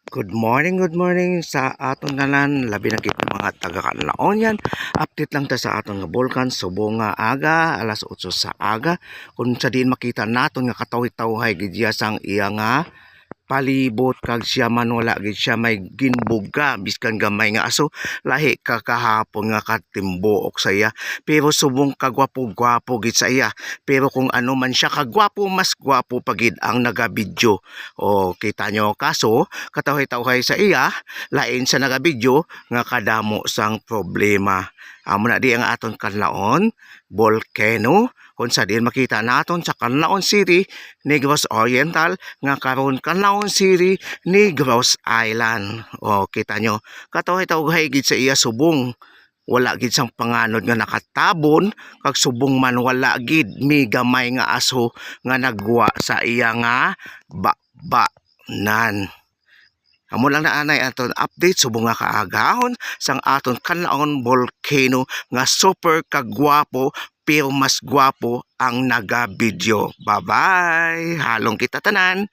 Good morning sa aton tanan, labi na kita mga taga-Kanlaon yan. Update lang ta sa aton nga bulkan, subong nga aga, alas 8 sa aga. Kung sa din makita naton nga katawi-tawhay gidya sang iya nga palibot kag siya man wala gid siya may ginbuga biskan gamay nga aso lahi ka kahapon nga katimbuok sa iya pero subong kagwapo-gwapo gid sa iya pero kung ano man siya kagwapo mas gwapo pagid ang nagabidyo o kita nyo kaso katawhay-tawhay sa iya lain sa nagabidyo nga kadamo sang problema amo na di ang aton kanlaon volcano kung sa din makita naton sa Canlaon City, Negros Oriental nga karon Canlaon City, Negros Island. O kita nyo, katawa-tawhay gid sa iya subong. Wala gid sang panganod nga nakatabon kag subong man wala gid mi gamay nga aso nga nagwa sa iya nga nan. Amo lang na anay aton update subong nga kaagahon sang aton Canlaon Volcano nga super kagwapo pero mas gwapo ang naga-video. Bye-bye! Halong kita tanan!